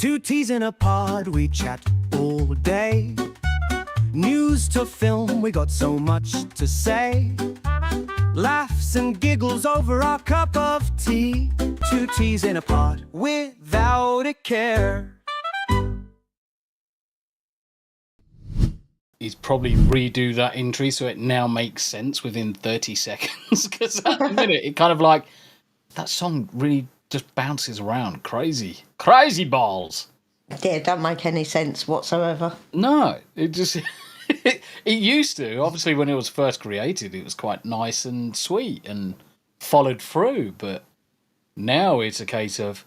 Two teas in a pod, we chat all day. News to film, we got so much to say. Laughs and giggles over our cup of tea. Two teas in a pod, without a care. He's probably redo that intro so it now makes sense within 30 seconds. Because at the minute, it kind of like, that song really just bounces around. Crazy balls. Yeah, it don't make any sense whatsoever. No, it just... it used to. Obviously, when it was first created, it was quite nice and sweet and followed through. But now it's a case of...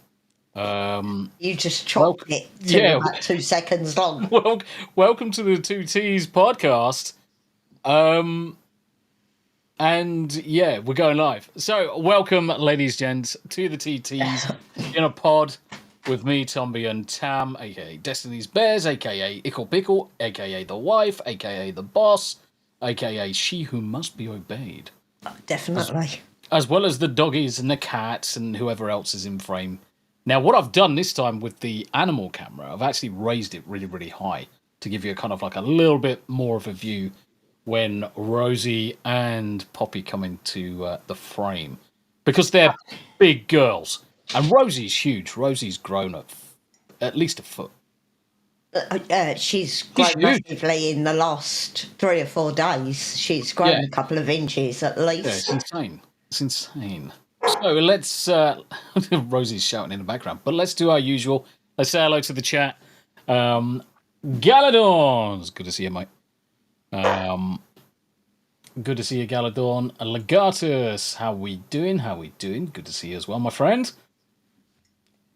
you just chopped it to about 2 seconds long. Welcome to the Two T's podcast. And yeah, we're going live. So welcome, ladies, gents, to the TTs in a pod with me, Tombi and Tam, aka Destiny's Bears, aka Ickle Pickle, aka the wife, aka the boss, aka she who must be obeyed. Definitely. As well as the doggies and the cats and whoever else is in frame. Now, what I've done this time with the animal camera, I've actually raised it really, really high to give you a kind of like a little bit more of a view when Rosie and Poppy come into the frame. Because they're big girls. And Rosie's huge. Rosie's grown up at least a foot. She's grown massively in the last 3 or 4 days. She's grown a couple of inches at least. Yeah, it's insane. It's insane. So let's... Rosie's shouting in the background. But let's do our usual. Let's say hello to the chat. Galadons. Good to see you, mate. Good to see you, Galadon. Legatus. How we doing? Good to see you as well, my friend.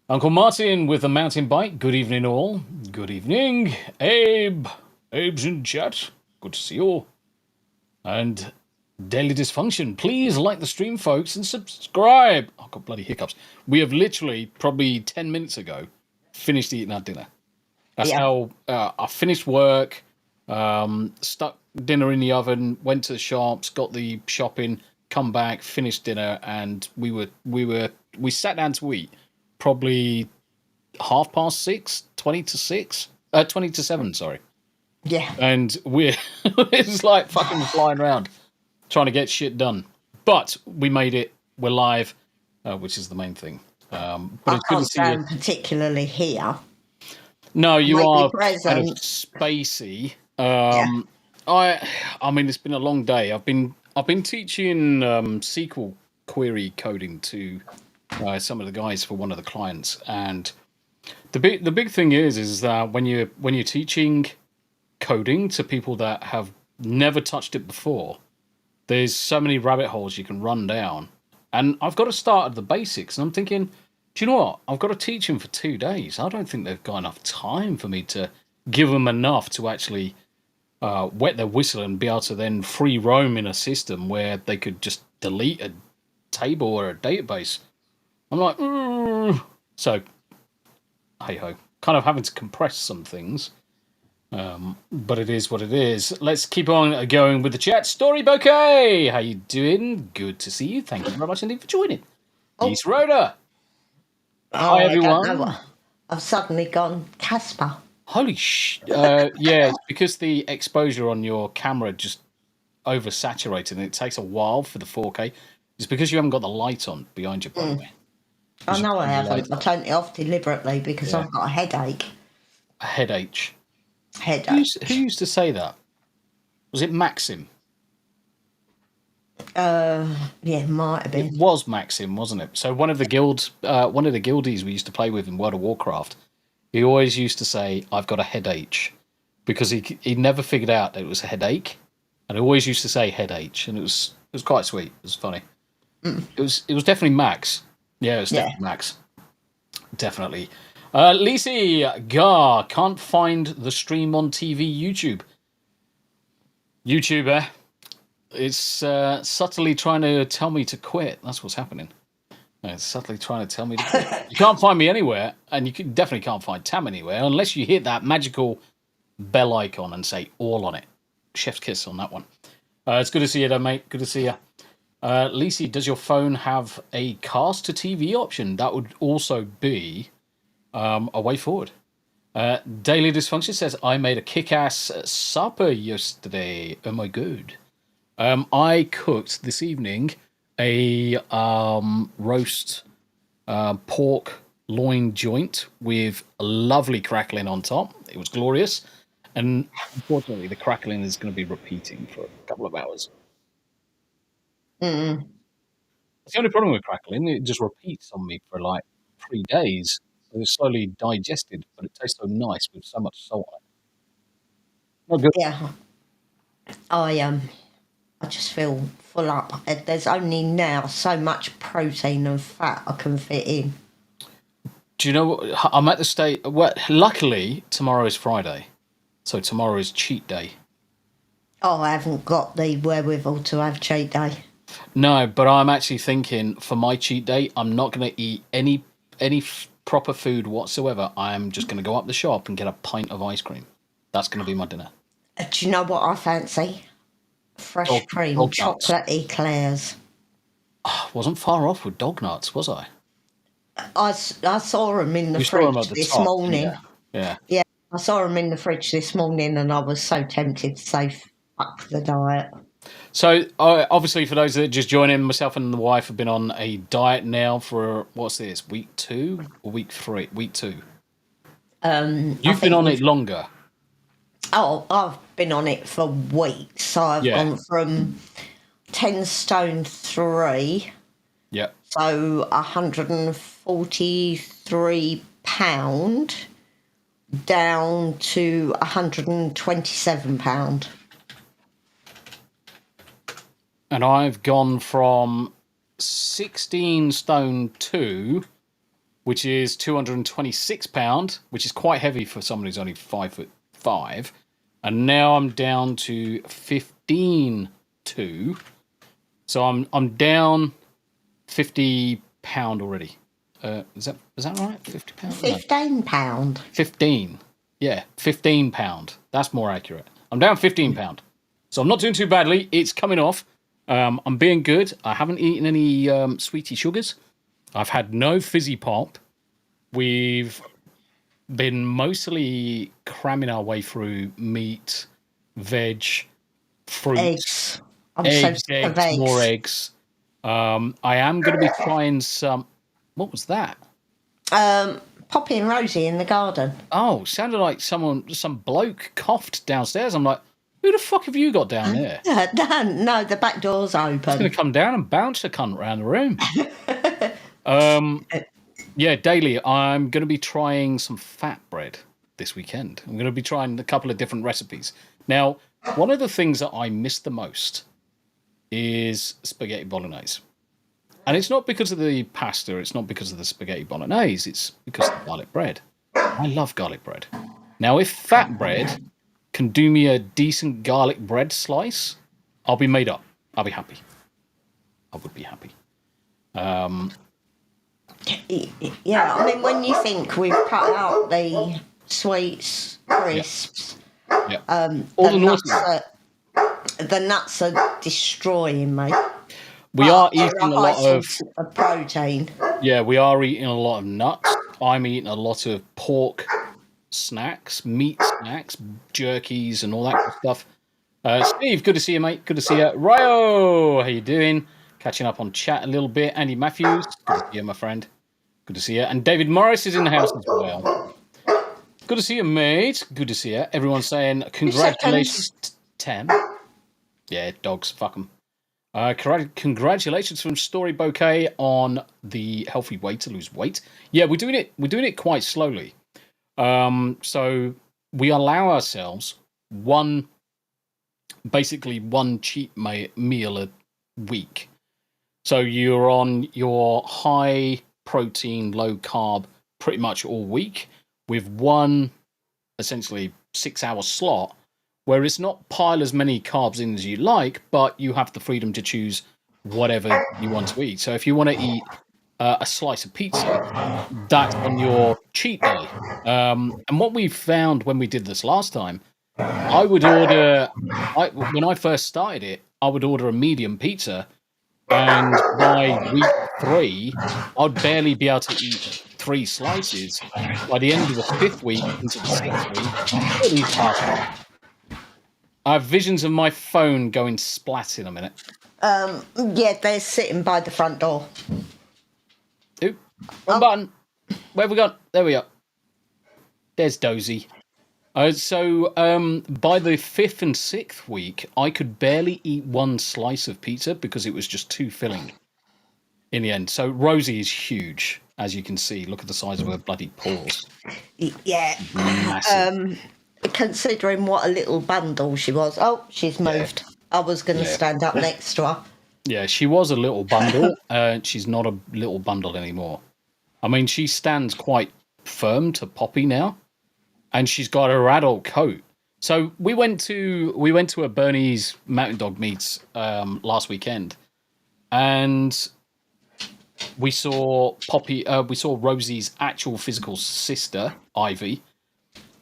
Uncle Martin with a mountain bike. Good evening, all. Good evening. Abe's in chat. Good to see you all. And Daily Dysfunction. Please like the stream, folks, and subscribe. I've got bloody hiccups. We have literally, probably 10 minutes ago, finished eating our dinner. That's how I finished work, stuck dinner in the oven, went to the shops, got the shopping, come back, finished dinner, and we sat down to eat. Probably 6:30, 20 to 6, 20 to 7, sorry. Yeah. And it's like fucking flying around, trying to get shit done. But we made it. We're live, which is the main thing. But I can't stand particularly here. No, you are kind present. of spacey. I mean, it's been a long day. I've been teaching SQL query coding to some of the guys for one of the clients, and the big thing is that when you're teaching coding to people that have never touched it before, there's so many rabbit holes you can run down, and I've got to start at the basics. And I'm thinking, do you know what? I've got to teach them for 2 days. I don't think they've got enough time for me to give them enough to actually wet their whistle and be able to then free roam in a system where they could just delete a table or a database. I'm like, so, hey-ho. Kind of having to compress some things. But it is what it is. Let's keep on going with the chat. Story Bouquet! How you doing? Good to see you. Thank you very much indeed for joining. East Rhoda. Hi, everyone. I've suddenly gone Casper. Holy yeah, it's because the exposure on your camera just oversaturated and it takes a while for the 4K. It's because you haven't got the light on behind you, by the way. I know I haven't. I turned it off deliberately because I've got a headache. A headache? Headache. Who used to say that? Was it Maxim? Yeah, might have been. It was Maxim, wasn't it? So one of the guildies we used to play with in World of Warcraft, he always used to say, "I've got a headache," because he never figured out that it was a headache, and he always used to say headache, and it was quite sweet. It was funny. It was definitely Max. Yeah, it was definitely Max. Definitely. Lisi Gar can't find the stream on TV YouTube. YouTuber. It's subtly trying to tell me to quit. That's what's happening. It's subtly trying to tell me to quit. You can't find me anywhere, and you definitely can't find Tam anywhere unless you hit that magical bell icon and say all on it. Chef's kiss on that one. It's good to see you, though, mate. Good to see you. Lisi, does your phone have a cast to TV option? That would also be a way forward. Daily Dysfunction says, I made a kick-ass supper yesterday. Oh my god. I cooked this evening a roast pork loin joint with a lovely crackling on top. It was glorious. And unfortunately, the crackling is going to be repeating for a couple of hours. Mm. It's the only problem with crackling. It just repeats on me for like 3 days. So it's slowly digested, but it tastes so nice with so much salt on it. Not good. Yeah. I just feel full up. There's only now so much protein and fat I can fit in. Do you know what? I'm at the state. Well, luckily, tomorrow is Friday. So tomorrow is cheat day. Oh, I haven't got the wherewithal to have cheat day. No, but I'm actually thinking for my cheat day, I'm not going to eat any proper food whatsoever. I'm just going to go up the shop and get a pint of ice cream. That's going to be my dinner. Do you know what I fancy? Fresh cream, dog nuts. chocolate eclairs. Wasn't far off with dog nuts, was I? I saw them in the You saw 'em fridge at the this top, morning. Yeah. Yeah, I saw them in the fridge this morning and I was so tempted to say, fuck the diet. So, obviously, for those that just join in, myself and the wife have been on a diet now for, what's this, week 2 or week 3? Week 2. You've been on it longer. Oh, I've been on it for weeks. So I've gone from 10 stone 3, Yep. so 143 pound, down to 127 pound. And I've gone from 16 stone 2, which is 226 pound, which is quite heavy for someone who's only 5'5", and now I'm down to 15 2. So I'm down 50 pound already. Is that right? 50 pound. 15 pound. 15. Yeah, 15 pound. That's more accurate. I'm down 15 pound. So I'm not doing too badly. It's coming off. I'm being good. I haven't eaten any sweetie sugars. I've had no fizzy pop. We've been mostly cramming our way through meat, veg, fruit, Eggs. I'm so sick of eggs. More eggs. I am going to be trying some. What was that? Poppy and Rosie in the garden. Oh, sounded like some bloke coughed downstairs. I'm like, who the fuck have you got down there? No, the back door's open. It's going to come down and bounce a cunt around the room. Yeah, daily, I'm going to be trying some fat bread this weekend. I'm going to be trying a couple of different recipes. Now, one of the things that I miss the most is spaghetti bolognese. And it's not because of the pasta, it's not because of the spaghetti bolognese, it's because of the garlic bread. I love garlic bread. Now, if fat bread can do me a decent garlic bread slice, I'll be made up. I'll be happy. I would be happy. Yeah, I mean, when you think we've cut out the sweets, crisps, the nuts are destroying me. We are eating a lot of protein. Yeah, we are eating a lot of nuts. I'm eating a lot of pork snacks, meat snacks, jerkies, and all that kind of stuff. Steve, good to see you, mate. Good to see you. Ryo, how you doing? Catching up on chat a little bit. Andy Matthews, good to see you, my friend. Good to see you. And David Morris is in the house as well. Good to see you, mate. Good to see you. Everyone's saying congratulations, Tam. Yeah, dogs, fuck them. Congratulations from Story Bouquet on the healthy way to lose weight. Yeah, we're doing it quite slowly. So we allow ourselves one cheat meal a week. So you're on your high protein, low carb pretty much all week with one essentially 6-hour slot where it's not pile as many carbs in as you like, but you have the freedom to choose whatever you want to eat. So if you want to eat a slice of pizza, that's on your cheat day. And what we found when we did this last time, I would order, when I first started it, I would order a medium pizza, and by week 3, I'd barely be able to eat 3 slices. By the end of the 5th week into the 6th week, all these bastards. I have visions of my phone going splat in a minute. Yeah, they're sitting by the front door. Oop, wrong button. Where have we gone? There we are. There's Dozy. So by the 5th and 6th week, I could barely eat 1 slice of pizza because it was just too filling in the end. So Rosie is huge, as you can see. Look at the size of her bloody paws. Yeah. Massive. Considering what a little bundle she was. Oh, she's moved. Yeah. I was going to stand up next to her. Yeah, she was a little bundle. She's not a little bundle anymore. I mean, she stands quite firm to Poppy now. And she's got her adult coat. So we went to a Bernie's Mountain Dog Meets last weekend, and we saw Rosie's actual physical sister, Ivy.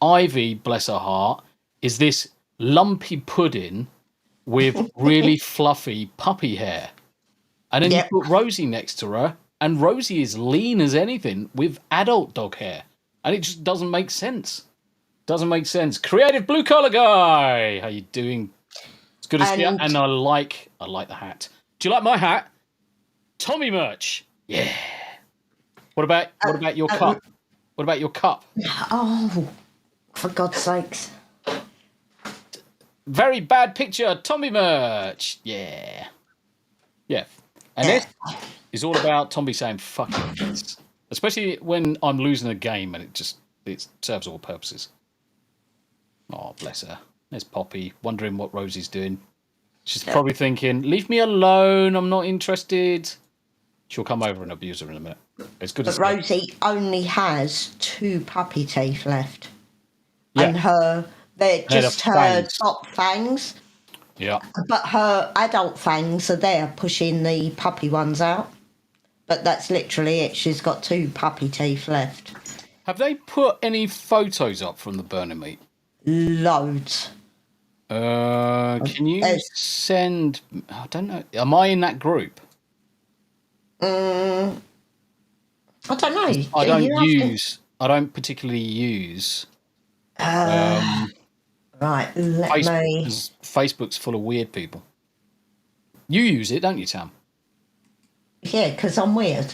Ivy, bless her heart, is this lumpy pudding with really fluffy puppy hair, and then you put Rosie next to her, and Rosie is lean as anything with adult dog hair, and it just doesn't make sense. Doesn't make sense. Creative blue collar guy, how you doing? It's good to see you. And I like the hat. Do you like my hat? Tommy merch. Yeah. What about your cup? What about your cup? Oh, for God's sakes! Very bad picture. Tommy merch. Yeah. Yeah. And this is all about Tommy saying fucking yes, especially when I'm losing a game and it serves all purposes. Oh, bless her. There's Poppy, wondering what Rosie's doing. She's probably thinking, leave me alone, I'm not interested. She'll come over and abuse her in a minute. It's good. But Rosie only has 2 puppy teeth left. Yeah. And they're just her top fangs. Yeah. But her adult fangs are there pushing the puppy ones out. But that's literally it. She's got 2 puppy teeth left. Have they put any photos up from the Berner meet? Loads. Can you send? I don't know. Am I in that group? I don't know. I don't particularly use. Right. Facebook's full of weird people. You use it, don't you, Tam? Yeah, because I'm weird.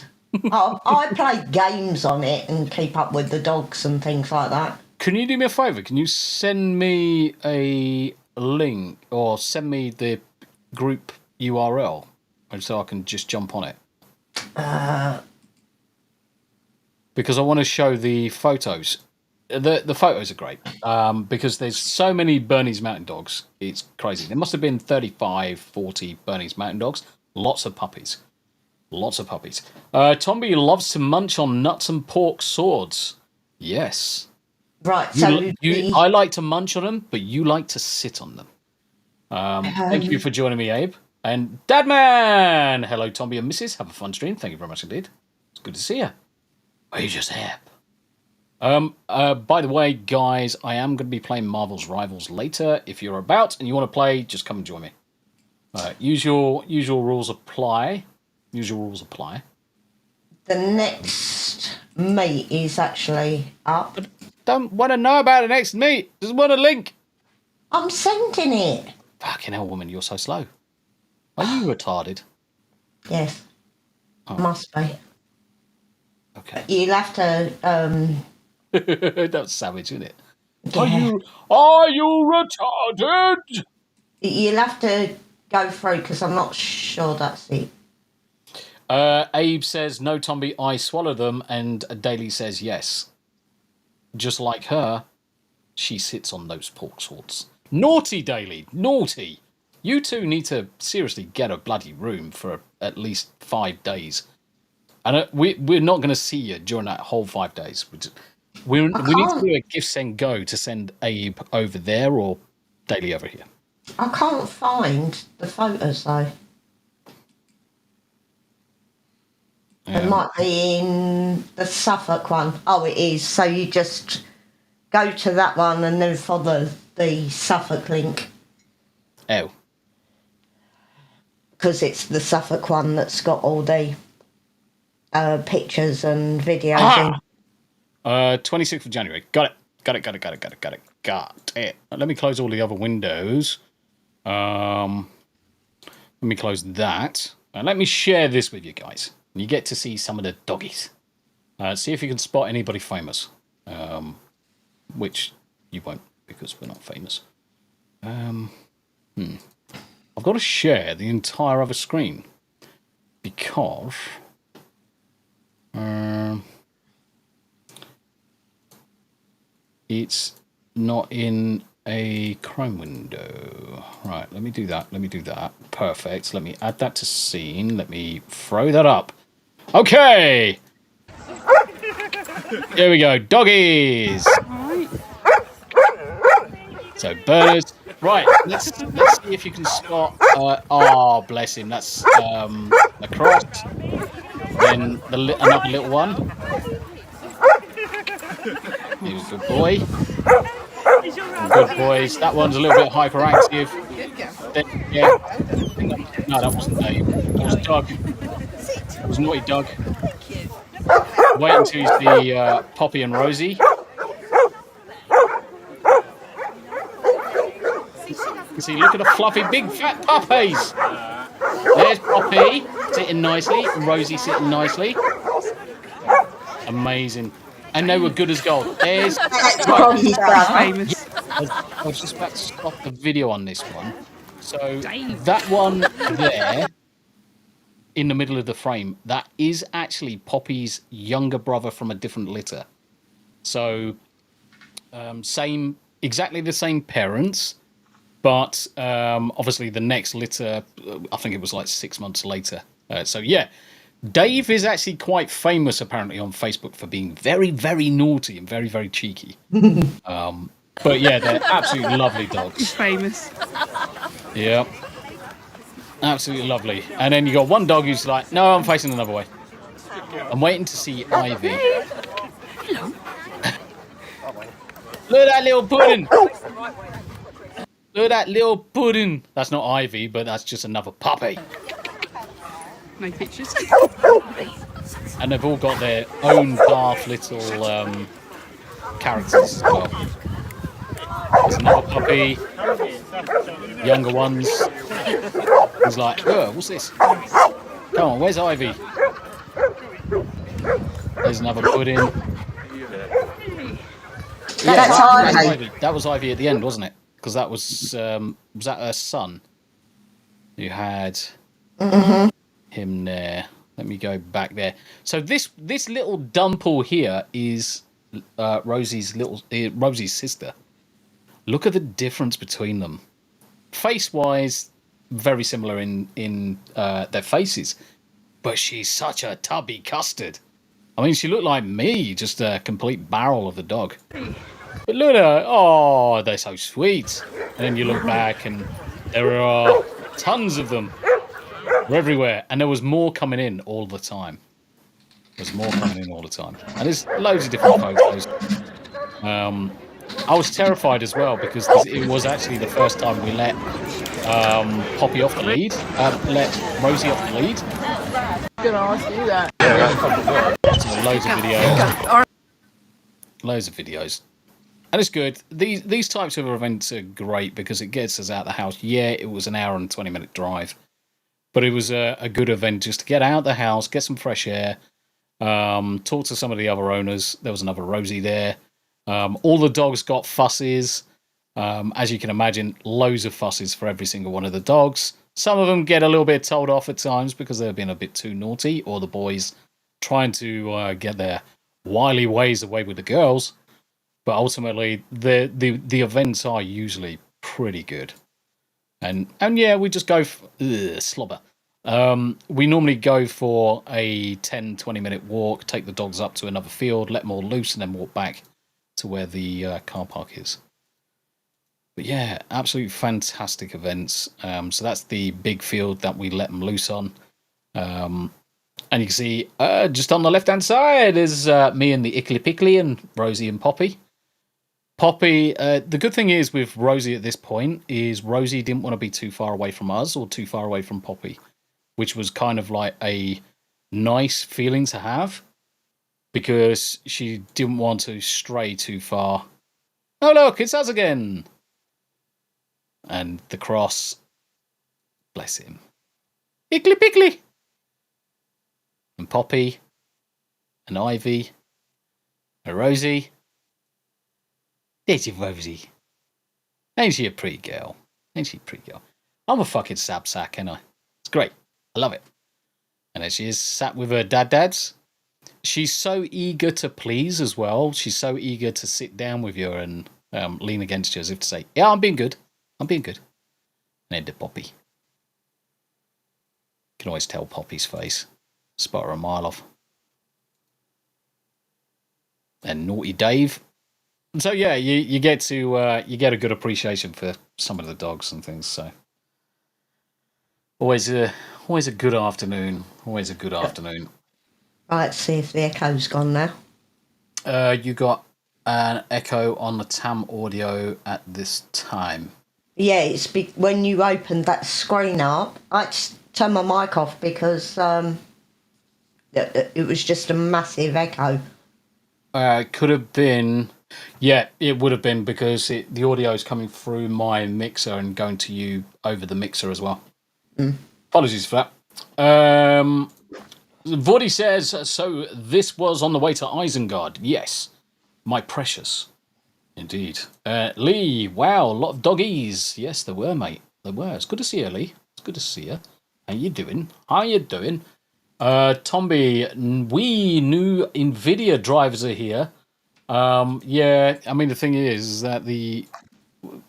I play games on it and keep up with the dogs and things like that. Can you do me a favour? Can you send me a link or send me the group URL so I can just jump on it? Because I want to show the photos. The photos are great because there's so many Bernese Mountain Dogs. It's crazy. There must have been 35, 40 Bernese Mountain Dogs. Lots of puppies. Tombi loves to munch on nuts and pork swords. Yes. Right, I like to munch on them, but you like to sit on them. Thank you for joining me, Abe. And Dadman! Hello, Tombi and Mrs. Have a fun stream. Thank you very much indeed. It's good to see you. Asia's App. By the way, guys, I am going to be playing Marvel's Rivals later. If you're about and you want to play, just come and join me. Usual rules apply. The next meet is actually up. Don't want to know about the next meet. Just want a link. I'm sending it. Fucking hell, woman, you're so slow. Are you retarded? Yes. Oh. Must be. Okay. You'll have to... That's savage, isn't it? Yeah. Are you retarded? You'll have to go through because I'm not sure that's it. Abe says, no, Tombi, I swallow them. And Daly says, yes. Just like her, she sits on those pork swords. Naughty, Daly, naughty. You two need to seriously get a bloody room for at least 5 days. We're not going to see you during that whole 5 days. We need to do a gift send go to send Abe over there or Daly over here. I can't find the photos though. It might be in the Suffolk one. Oh, it is. So you just go to that one and then follow the Suffolk link. Oh. Because it's the Suffolk one that's got all the pictures and videos in. 26th of January. Got it. Let me close all the other windows. Let me close that. And let me share this with you guys. You get to see some of the doggies. See if you can spot anybody famous. Which you won't, because we're not famous. I've got to share the entire other screen. Because... it's not in a Chrome window. Right, let me do that. Perfect. Let me add that to scene. Let me throw that up. Okay! Here we go. Doggies! So, Berners. Right, let's see if you can spot... oh, bless him. That's a cross. Then another little one. He was a good boy. Good boys. That one's a little bit hyperactive. Then, yeah. No, that wasn't Dave. That was Doug. That was naughty Doug. Wait until you see Poppy and Rosie. You see, look at the fluffy, big, fat puppies. There's Poppy sitting nicely, and Rosie sitting nicely. Amazing. And they were good as gold. There's... famous. I was just about to stop the video on this one. So that one there, in the middle of the frame, that is actually Poppy's younger brother from a different litter. So exactly the same parents, but obviously the next litter, I think it was like 6 months later. So yeah. Dave is actually quite famous, apparently, on Facebook for being very, very naughty and very, very cheeky. But yeah, they're absolutely lovely dogs. He's famous. Yeah. Absolutely lovely. And then you got one dog who's like, no, I'm facing another way. I'm waiting to see Ivy. Hello. Look at that little pudding. Look at that little pudding. That's not Ivy, but that's just another puppy. No pictures. And they've all got their own daft little characters as well. There's another puppy. Younger ones. He's like, oh, what's this? Come on, where's Ivy? There's another pudding. That's Ivy. That was Ivy at the end, wasn't it? Because that was that her son? You had him there. Let me go back there. So this little dumple here is Rosie's sister. Look at the difference between them. Face-wise, very similar in their faces, but she's such a tubby custard. I mean, she looked like me, just a complete barrel of the dog. But look at her. Oh, they're so sweet. And then you look back and there are tons of them. They're everywhere. And there was more coming in all the time. And there's loads of different photos. I was terrified as well because it was actually the first time we let Poppy off the lead. Let Rosie off the lead. I'm gonna ask you that. So loads of videos. And it's good. These types of events are great because it gets us out of the house. Yeah, it was an hour and 20-minute drive. But it was a good event just to get out of the house, get some fresh air, talk to some of the other owners. There was another Rosie there. All the dogs got fusses. As you can imagine, loads of fusses for every single one of the dogs. Some of them get a little bit told off at times because they've been a bit too naughty, or the boys trying to get their wily ways away with the girls. But ultimately, the events are usually pretty good. And yeah, we just go slobber. We normally go for a 10-20 minute walk, take the dogs up to another field, let them all loose, and then walk back to where the car park is. But yeah, absolutely fantastic events. So that's the big field that we let them loose on. And you can see just on the left-hand side is me and the Ickly Pickly and Rosie and Poppy. Poppy, the good thing is with Rosie at this point is Rosie didn't want to be too far away from us or too far away from Poppy, which was kind of like a nice feeling to have because she didn't want to stray too far. Oh, look, it's us again. And the cross, bless him. Ickly pickly. And Poppy. And Ivy. And Rosie. There's your Rosie. Ain't she a pretty girl? Ain't she a pretty girl? I'm a fucking sab sack, ain't I? It's great. I love it. And there she is, sat with her dads. She's so eager to please as well. She's so eager to sit down with you and lean against you as if to say, yeah, I'm being good. I'm being good. And then to Poppy. You can always tell Poppy's face. Spot her a mile off. And naughty Dave. So yeah, you get to you get a good appreciation for some of the dogs and things. So always a good afternoon. Always a good afternoon. Right, see if the echo's gone now. You got an echo on the Tam audio at this time. Yeah, it's when you opened that screen up, I just turned my mic off because it was just a massive echo. Could have been, yeah, it would have been because the audio is coming through my mixer and going to you over the mixer as well. Apologies for that. Vordy says, so this was on the way to Isengard. Yes, my precious. Indeed. Lee, wow, a lot of doggies. Yes, there were, mate. There were. It's good to see you, Lee. It's good to see you. How you doing? Tombi, we new NVIDIA drivers are here. Yeah, I mean, the thing is that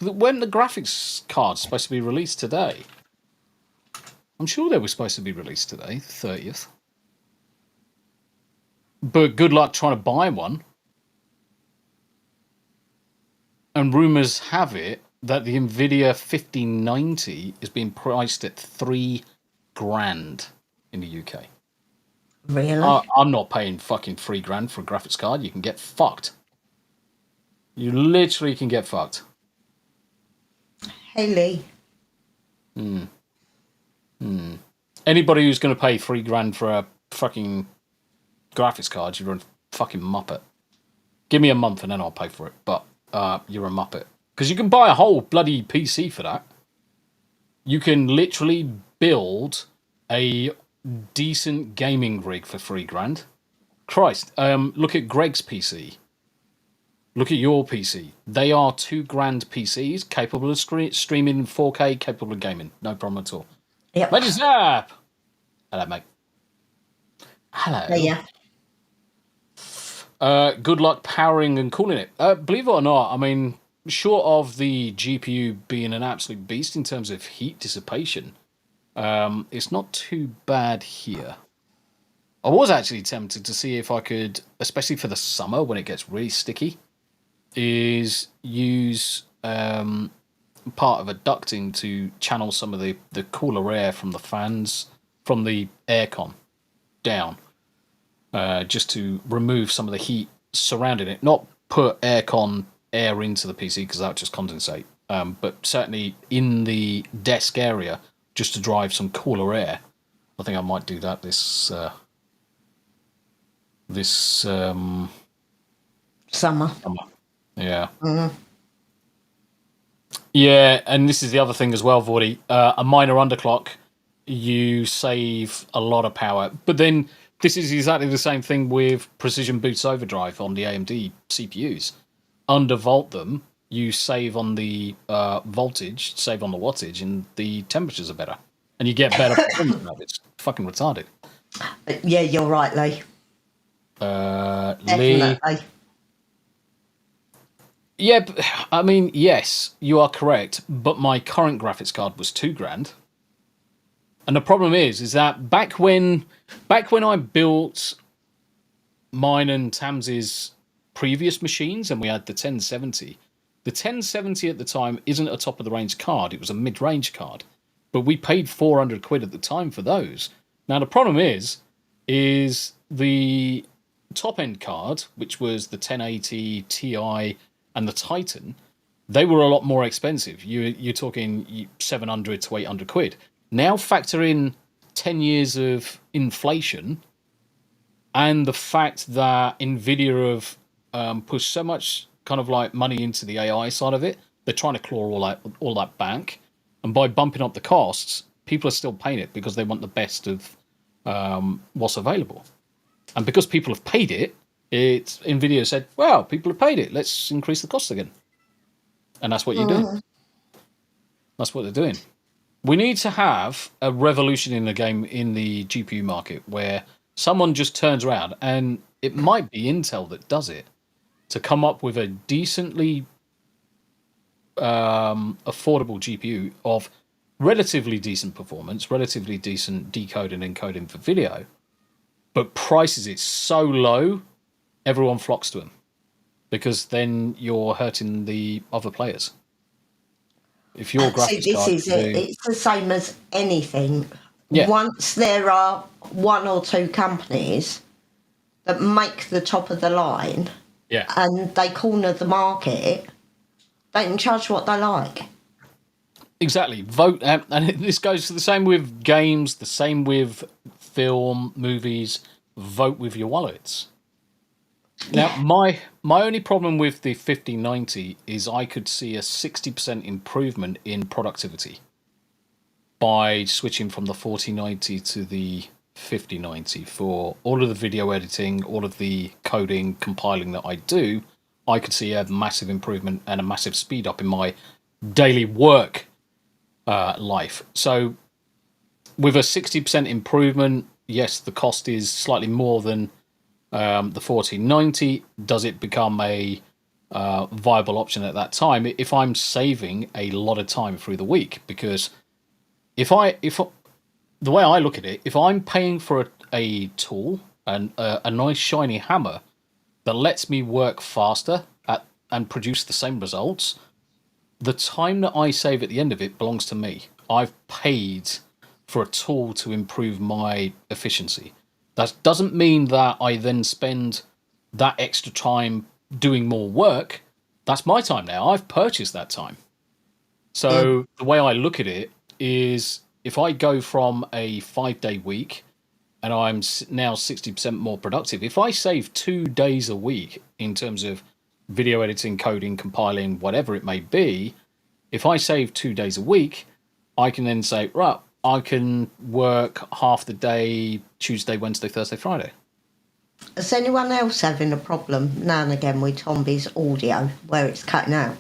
when the graphics card's supposed to be released today, I'm sure they were supposed to be released today, the 30th. But good luck trying to buy one. And rumours have it that the NVIDIA 5090 is being priced at $3,000 in the UK. Really? I'm not paying fucking $3,000 for a graphics card. You can get fucked. You literally can get fucked. Hey, Lee. Anybody who's going to pay $3,000 for a fucking graphics card, you're a fucking muppet. Give me a month and then I'll pay for it. But you're a muppet. Because you can buy a whole bloody PC for that. You can literally build a decent gaming rig for $3,000. Christ, look at Greg's PC. Look at your PC. They are $2,000 PCs capable of streaming in 4K, capable of gaming. No problem at all. Yep. Magic Zap! Hello, mate. Hello. Yeah. Good luck powering and cooling it. Believe it or not, I mean, short of the GPU being an absolute beast in terms of heat dissipation, it's not too bad here. I was actually tempted to see if I could, especially for the summer when it gets really sticky, is use part of a ducting to channel some of the cooler air from the fans, from the aircon down, just to remove some of the heat surrounding it. Not put aircon air into the PC because that would just condensate, but certainly in the desk area just to drive some cooler air. I think I might do that this Summer. Yeah. Yeah, and this is the other thing as well, Vordy. A minor underclock, you save a lot of power. But then this is exactly the same thing with Precision Boost Overdrive on the AMD CPUs. Undervolt them, you save on the voltage, save on the wattage, and the temperatures are better. And you get better performance out of it. It's fucking retarded. Yeah, you're right, Lee. Lee. Definitely. Yeah, I mean, yes, you are correct, but my current graphics card was $2,000. And the problem is that back when I built mine and Tams's previous machines and we had the 1070 at the time isn't a top of the range card, it was a mid-range card. But we paid £400 at the time for those. Now the problem is the top end card, which was the 1080 Ti and the Titan, they were a lot more expensive. You're talking £700 to £800. Now factor in 10 years of inflation and the fact that Nvidia have pushed so much kind of like money into the AI side of it, they're trying to claw all that back. And by bumping up the costs, people are still paying it because they want the best of what's available. And because people have paid it, Nvidia said, well, people have paid it. Let's increase the costs again. And that's what you're doing. That's what they're doing. We need to have a revolution in the game, in the GPU market, where someone just turns around, and it might be Intel that does it, to come up with a decently affordable GPU of relatively decent performance, relatively decent decoding and encoding for video, but prices it so low, everyone flocks to them, because then you're hurting the other players. If your graphics See, this card is it. It's the same as anything. Yeah. Once there are one or two companies that make the top of the line, yeah, and they corner the market, they can charge what they like. exactly. Vote, and this goes to the same with games, the same with film, movies. Vote with your wallets. Now, my only problem with the 5090 is I could see a 60% improvement in productivity by switching from the 4090 to the 5090 for all of the video editing, all of the coding, compiling that I do. I could see a massive improvement and a massive speed up in my daily work life. So with a 60% improvement, yes, the cost is slightly more than the 1490. Does it become a viable option at that time if I'm saving a lot of time through the week? Because if the way I look at it, if I'm paying for a tool and a nice shiny hammer that lets me work faster and produce the same results, the time that I save at the end of it belongs to me. I've paid for a tool to improve my efficiency. That doesn't mean that I then spend that extra time doing more work. That's my time now. I've purchased that time. So the way I look at it is, if I go from a 5-day week and I'm now 60% more productive, if I save 2 days a week in terms of video editing, coding, compiling, whatever it may be, if I save 2 days a week, I can then say, right, I can work half the day, Tuesday, Wednesday, Thursday, Friday. Is anyone else having a problem now and again with Tombi's audio where it's cutting out?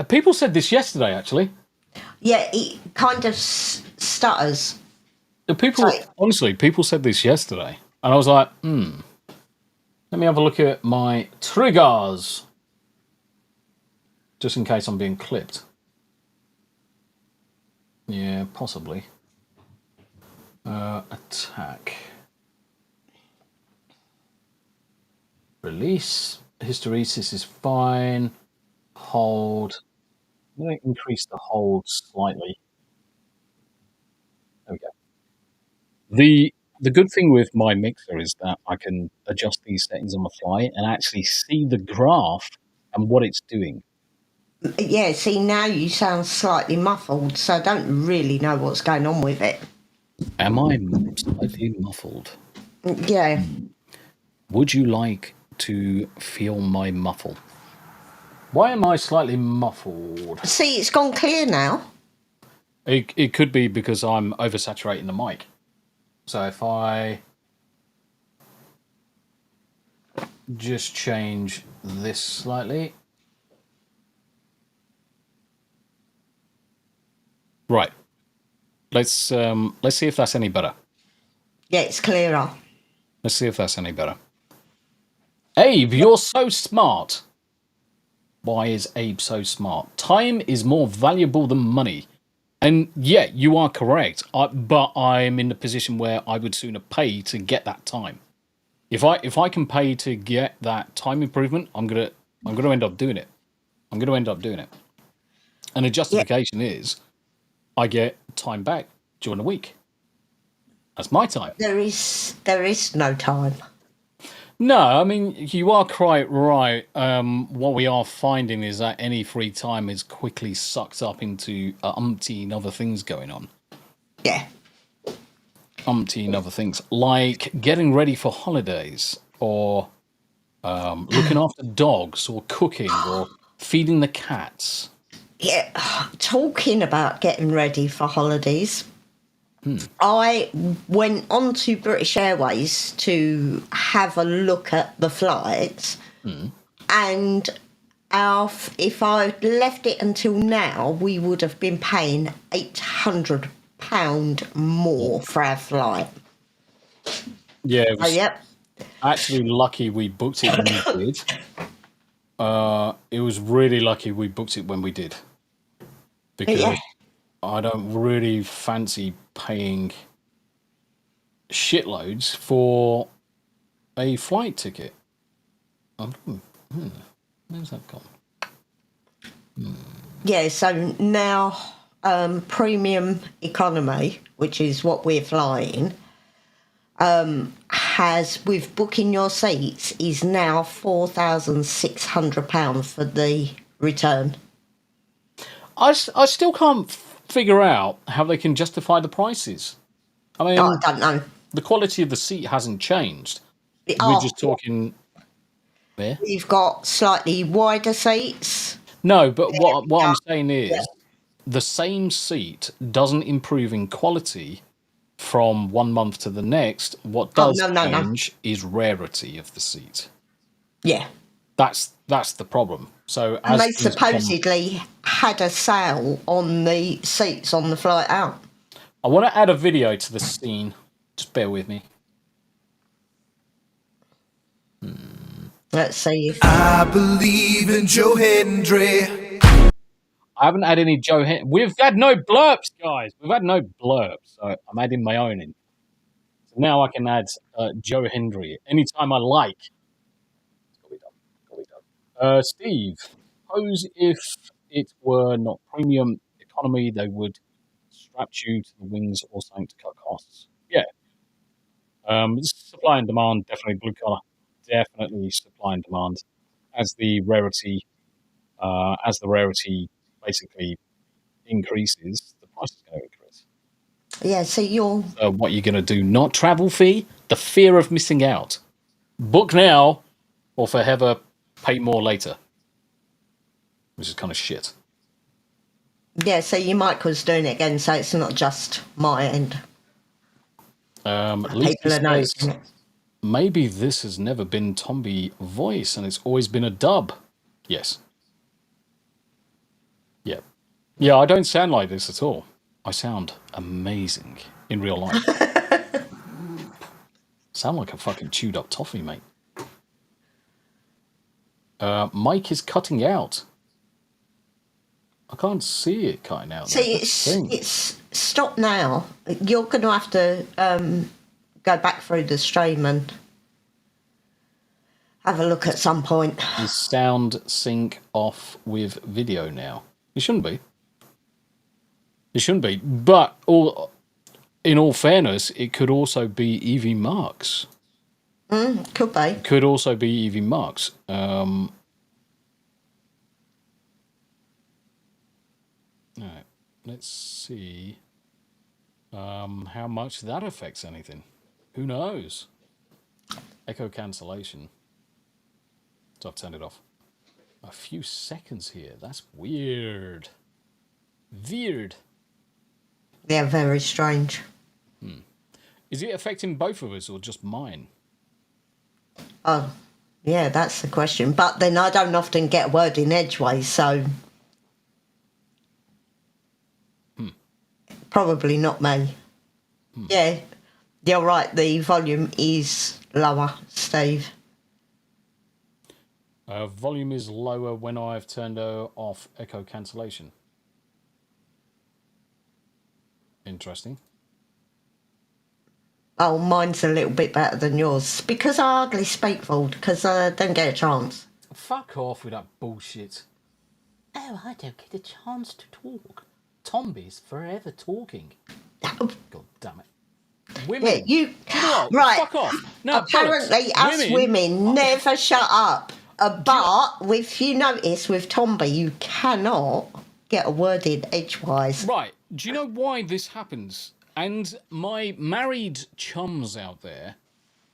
People said this yesterday, actually. Yeah, it kind of stutters. Honestly, people said this yesterday. And I was like, let me have a look at my triggers, just in case I'm being clipped. Yeah, possibly. Attack. Release. Hysteresis is fine. Hold. I'm going to increase the hold slightly. There we go. The good thing with my mixer is that I can adjust these settings on the fly and actually see the graph and what it's doing. Yeah, see, now you sound slightly muffled, so I don't really know what's going on with it. Am I slightly muffled? Yeah. Would you like to feel my muffle? Why am I slightly muffled? See, it's gone clear now. It could be because I'm oversaturating the mic. So if I just change this slightly. Right. Let's see if that's any better. Yeah, it's clearer. Let's see if that's any better. Abe, you're so smart. Why is Abe so smart? Time is more valuable than money. And yeah, you are correct. But I'm in the position where I would sooner pay to get that time. If I can pay to get that time improvement, I'm gonna end up doing it. I'm gonna end up doing it. And the justification is, I get time back during the week. That's my time. There is no time. No, I mean, you are quite right. What we are finding is that any free time is quickly sucked up into umpteen other things going on. Yeah. umpteen other things, like getting ready for holidays, or looking after dogs, or cooking, or feeding the cats. Yeah, talking about getting ready for holidays, I went on to British Airways to have a look at the flights, and if I'd left it until now, we would have been paying £800 more for our flight. Yeah, it was Yep. actually lucky we booked it when we did. It was really lucky we booked it when we did, because I don't really fancy paying shitloads for a flight ticket. Where's that gone? Yeah, so now premium economy, which is what we're flying, has, with booking your seats, is now £4,600 for the return. I still can't figure out how they can justify the prices. I mean, I don't know. the quality of the seat hasn't changed. We're Oh, just talking. There. we've got slightly wider seats. No, but what I'm saying is, the same seat doesn't improve in quality from 1 month to the next. What does change is rarity of the seat. Yeah. That's the problem. So And they supposedly had a sale on the seats on the flight out. I want to add a video to the scene. Just bear with me. Let's see if I believe in Joe Hendry. I haven't had any Joe Hendry. We've had no blurbs, guys. We've had no blurbs. So I'm adding my own in. So now I can add Joe Hendry anytime I like. Steve, suppose if it were not premium economy, they would strap you to the wings or something to cut costs. Yeah. Supply and demand, definitely blue collar. Definitely supply and demand. As the rarity basically increases, the price is going to increase. yeah, so you're What you're going to do? Not travel fee? The fear of missing out. Book now, or forever pay more later. Which is kind of shit. yeah, so your mic was doing it again, so it's not just my end. At least People are it noticing says, it. maybe this has never been Tombi voice and it's always been a dub. Yes. Yeah. Yeah, I don't sound like this at all. I sound amazing in real life. Sound like a fucking chewed up toffee, mate. Mike is cutting out. I can't see it cutting out. See, it's stopped now. You're going to have to go back through the stream and have a look at some point. Is sound sync off with video now? It shouldn't be. It shouldn't be. But in all fairness, it could also be Evie Marks. Could be. Could also be Evie Marks. Alright, let's see how much that affects anything. Who knows? Echo cancellation. So I've turned it off. A few seconds here. That's weird. Weird. Yeah, very strange. Is it affecting both of us or just mine? Oh, yeah, that's the question. But then I don't often get a word in edgeways, so probably not me. Yeah, you're right. The volume is lower, Steve. Volume is lower when I've turned off echo cancellation. Interesting. Oh, mine's a little bit better than yours. Because I hardly speak full, because I don't get a chance. Fuck off with that bullshit. Oh, I don't get a chance to talk. Tombi's forever talking. God damn it. Women. Yeah, you... know, Right. Fuck off. No, apparently, bollocks. us women never shut up. But, if you notice, with Tombi, you cannot get a word in edgewise. Right. Do you know why this happens? And my married chums out there,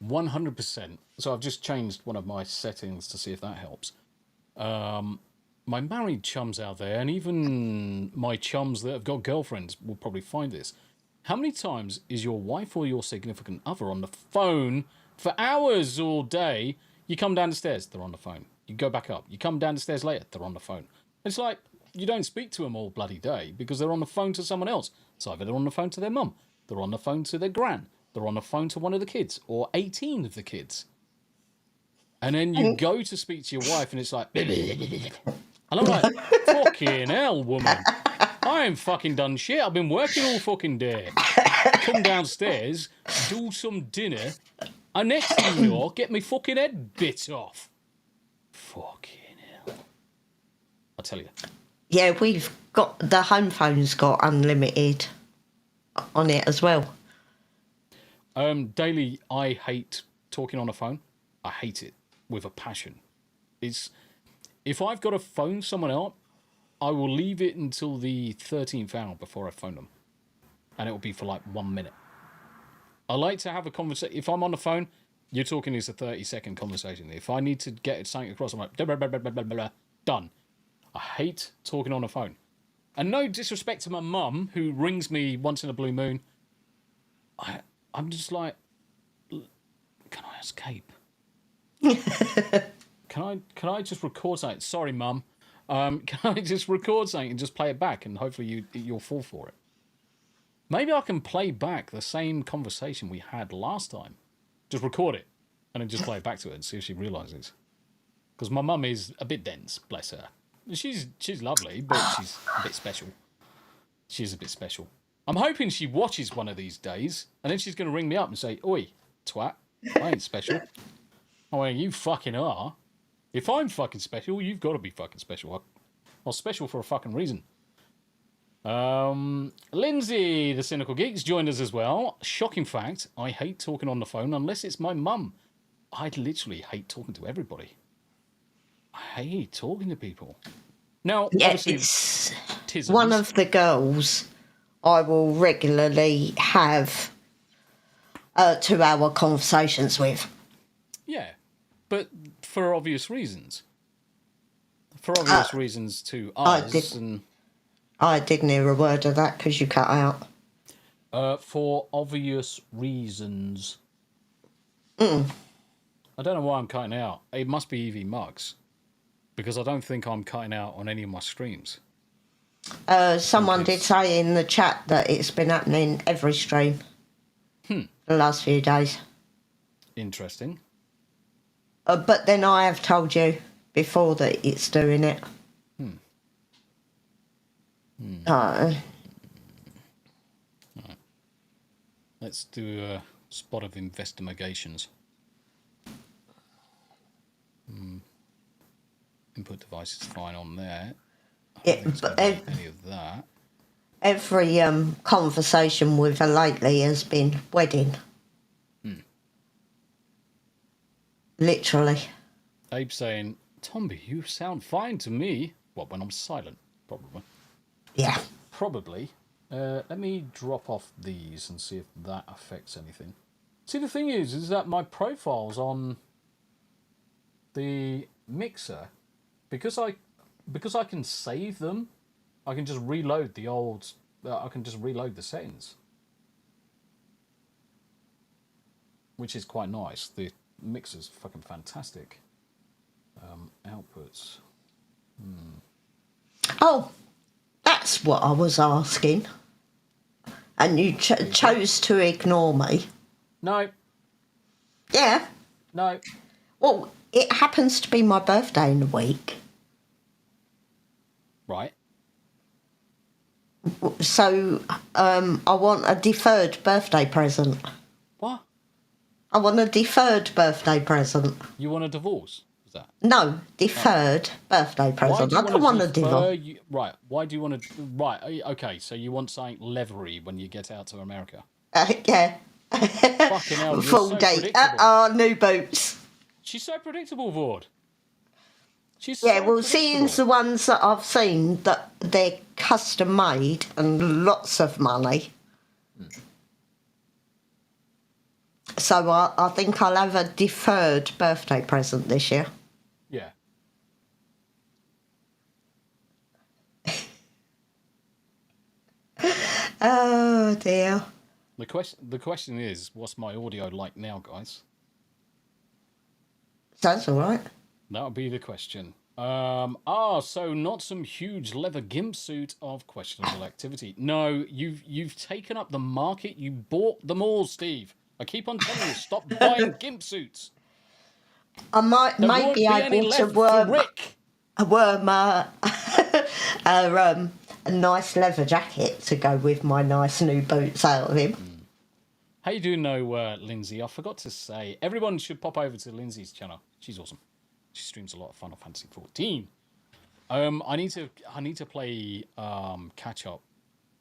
100%. So I've just changed one of my settings to see if that helps. My married chums out there, and even my chums that have got girlfriends will probably find this. How many times is your wife or your significant other on the phone for hours all day? You come down the stairs, they're on the phone. You go back up. You come down the stairs later, they're on the phone. It's like you don't speak to them all bloody day because they're on the phone to someone else. It's either they're on the phone to their mum, they're on the phone to their gran, they're on the phone to one of the kids, or 18 of the kids. And then you go to speak to your wife and it's like... And I'm like, fucking hell, woman. I ain't fucking done shit. I've been working all fucking day. Come downstairs, do some dinner, and next thing you know, get me fucking head bit off. Fucking hell. I'll tell you. Yeah, we've got... The home phone's got unlimited on it as well. Daily, I hate talking on the phone. I hate it with a passion. If I've got to phone someone up, I will leave it until the 13th hour before I phone them. And it will be for like 1 minute. I like to have a conversation. If I'm on the phone, you're talking is a 30-second conversation. If I need to get something across, I'm like, blah, blah, blah, blah, blah, blah, done. I hate talking on the phone. And no disrespect to my mum, who rings me once in a blue moon. I'm just like, can I escape? Can I just record something? Sorry, Mum. Can I just record something and just play it back, and hopefully you'll fall for it? Maybe I can play back the same conversation we had last time. Just record it and then just play it back to her and see if she realises. Because my mum is a bit dense, bless her. She's lovely, but she's a bit special. She's a bit special. I'm hoping she watches one of these days, and then she's going to ring me up and say, "Oi, twat, I ain't special." Oh, well, you fucking are. If I'm fucking special, you've got to be fucking special. I'm special for a fucking reason. Lindsay, the Cynical Geeks, joined us as well. Shocking fact, I hate talking on the phone unless it's my mum. I literally hate talking to everybody. I hate talking to people. Now, Yeah, obviously, it's tisms. one of the girls I will regularly have 2-hour conversations with. Yeah, but for obvious reasons. For obvious reasons to us. I didn't hear a word of that because you cut out. For obvious reasons. Mm. I don't know why I'm cutting out. It must be Evie Muggs. Because I don't think I'm cutting out on any of my streams. Someone did say in the chat that it's been happening every stream. The last few days. Interesting. But then I have told you before that it's doing it. Right. Let's do a spot of investigations. Input device is fine on there. Any of that. Every conversation with her lately has been wedding. Literally. Abe saying, "Tombi, you sound fine to me." What, when I'm silent? Probably. Yeah. Probably. Let me drop off these and see if that affects anything. See, the thing is that my profile's on the mixer. Because I can save them, I can just reload the old... I can just reload the settings. Which is quite nice. The mixer's fucking fantastic. Outputs. Oh, that's what I was asking. And you chose to ignore me. No. Yeah. No. Well, it happens to be my birthday in a week. Right. So, I want a deferred birthday present. What? I want a deferred birthday present. You want a divorce? Is that? No, deferred birthday present. I don't want a divorce. Right. Why do you want to... Right. Okay, so you want something leathery when you get out to America. Yeah. Fucking hell, you're Full so date. predictable. New boots. She's so predictable, Vord. She's Yeah, so well, seeing the ones that I've seen that they're custom made and lots of money, So I think I'll have a deferred birthday present this year. Yeah. Oh dear. The question is, what's my audio like now, guys? That's all right. That would be the question. So not some huge leather gimp suit of questionable activity. No, you've taken up the market. You bought them all, Steve. I keep on telling you, stop buying gimp suits. I might There be won't be any able to left for Rick. worm a nice leather jacket to go with my nice new boots out of him. How you doing, Lindsay? I forgot to say, everyone should pop over to Lindsay's channel. She's awesome. She streams a lot of Final Fantasy 14. I need to play catch up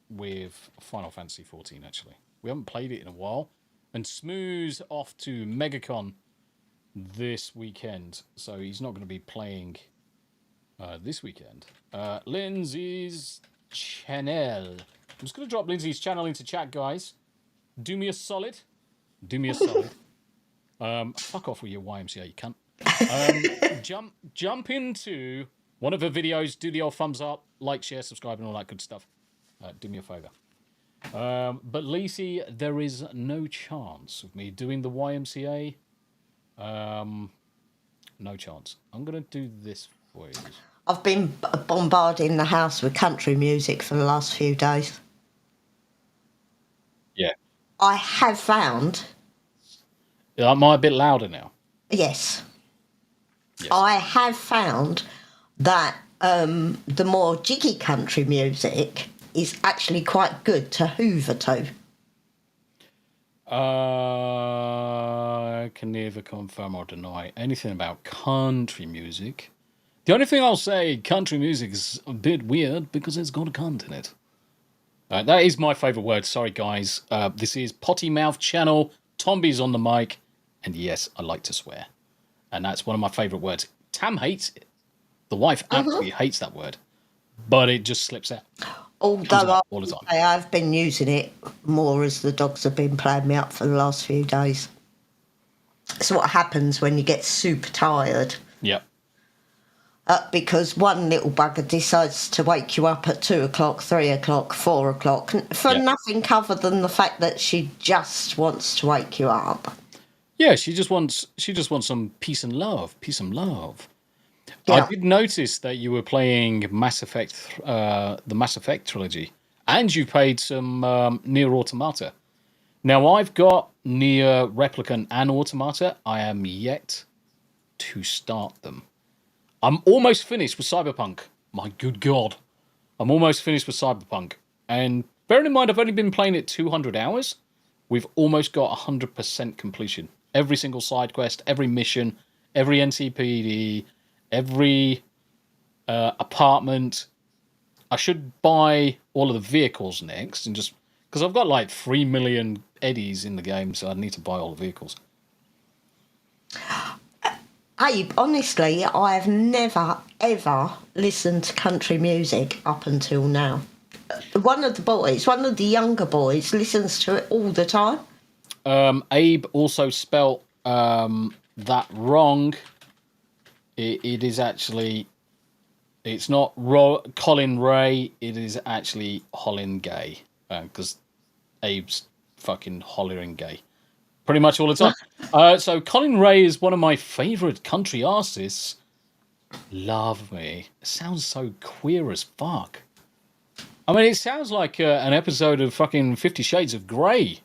with Final Fantasy 14. Actually, we haven't played it in a while. And Smooth's off to MegaCon this weekend, so he's not going to be playing this weekend. Lindsay's channel. I'm just going to drop Lindsay's channel into chat, guys. Do me a solid. Fuck off with your YMCA, you cunt. Jump into one of her videos, do the old thumbs up, like, share, subscribe, and all that good stuff. Do me a favour. But Lacey, there is no chance of me doing the YMCA. No chance. I'm going to do this for you. I've been bombarding the house with country music for the last few days. Yeah. I have found... Am I a bit louder now? Yes. I have found that the more jiggy country music is actually quite good to hoover to. I can neither confirm or deny anything about country music. The only thing I'll say, country music is a bit weird because it's got a cunt in it. That is my favourite word. Sorry, guys. This is Potty Mouth Channel. Tombi's on the mic. And yes, I like to swear. And that's one of my favourite words. Tam hates it. The wife absolutely hates that word. But it just slips out. Although all the time. I've been using it more as the dogs have been playing me up for the last few days. It's what happens when you get super tired. Yep. Because one little bugger decides to wake you up at 2 o'clock, 3 o'clock, 4 o'clock, for nothing other than the fact that she just wants to wake you up. Yeah, she just wants some peace and love. Yeah. I did notice that you were playing Mass Effect, the Mass Effect trilogy, and you played some Nier Automata. Now, I've got Nier Replicant and Automata. I am yet to start them. I'm almost finished with Cyberpunk. My good God. I'm almost finished with Cyberpunk. And bearing in mind, I've only been playing it 200 hours. We've almost got 100% completion. Every single side quest, every mission, every NCPD, every apartment. I should buy all of the vehicles next, and just because I've got like 3 million eddies in the game, so I need to buy all the vehicles. Abe, honestly, I've never, ever listened to country music up until now. One of the younger boys, listens to it all the time. Abe also spelt that wrong. It is actually, it's not Colin Ray, it is actually Hollin Gay, because Abe's fucking hollering gay pretty much all the time. So Colin Ray is one of my favourite country artists. Love me. It sounds so queer as fuck. I mean, it sounds like an episode of fucking 50 Shades of Grey.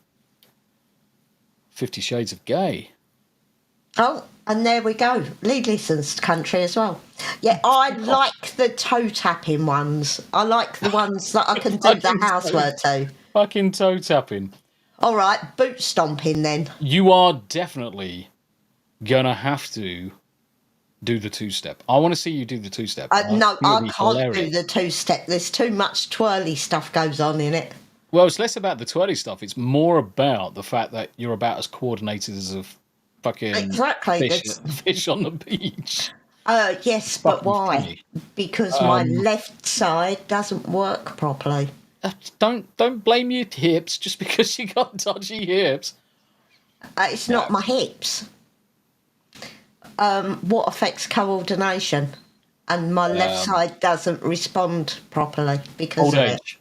50 Shades of Gay. Oh, and there we go. Lee listens to country as well. Yeah, I like the toe tapping ones. I like the ones that I can do the housework to. Fucking toe tapping. All right, boot stomping then. You are definitely gonna have to do the two-step. I want to see you do the two-step. No, I can't hilarious. do the two-step. There's too much twirly stuff goes on in it. Well, it's less about the twirly stuff. It's more about the fact that you're about as coordinated as a fucking fish on the beach. Yes, but why? Funny. Because my left side doesn't work properly. Don't blame your hips just because you got dodgy hips. It's not my hips. What affects coordination? And my left side doesn't respond properly because Old of age.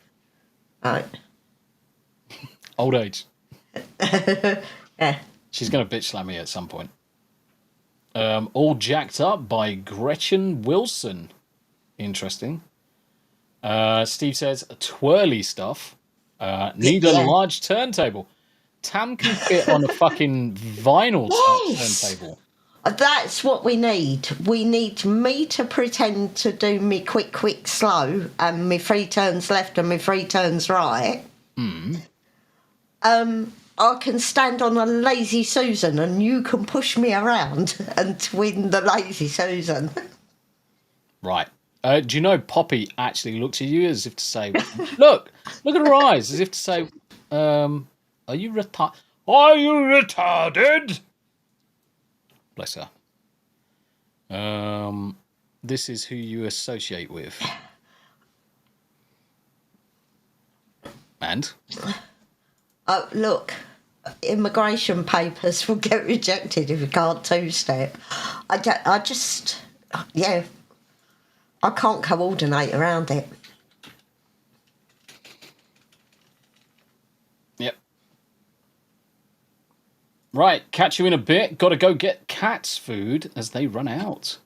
it. Right. Old age. Yeah. She's going to bitch slam me at some point. All Jacked Up by Gretchen Wilson. Interesting. Steve says, twirly stuff. Need a large turntable. Tam can fit on a fucking vinyl turntable. That's what we need. We need me to pretend to do me quick, slow, and me 3 turns left and me 3 turns right. I can stand on a lazy Susan and you can push me around and twin the lazy Susan. Right. Do you know Poppy actually looks at you as if to say, look at her eyes, as if to say, are you retarded? Are you retarded? Bless her. This is who you associate with. And? Look, immigration papers will get rejected if you can't 2-step. I can't coordinate around it. Yep. Right, catch you in a bit. Got to go get cats food as they run out.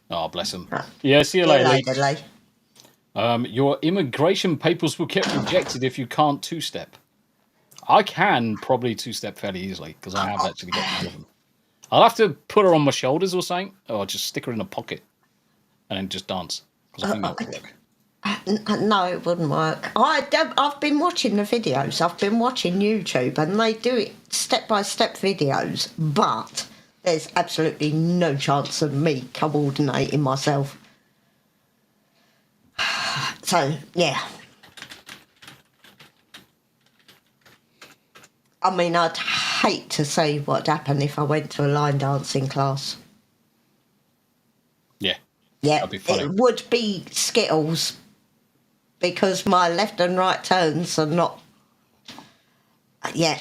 Oh, bless them. Yeah, see you later, Lee. Your immigration papers will get rejected if you can't 2-step. I can probably 2-step fairly easily because I have actually got one of them. I'll have to put her on my shoulders or something, or just stick her in a pocket and then just dance. Because I think that would work. No, it wouldn't work. I've been watching the videos. I've been watching YouTube, and they do it step-by-step videos, but there's absolutely no chance of me coordinating myself. So, yeah. I mean, I'd hate to see what'd happen if I went to a line dancing class. Yeah. Yeah, that'd be funny. it would be Skittles because my left and right turns are not. Yeah.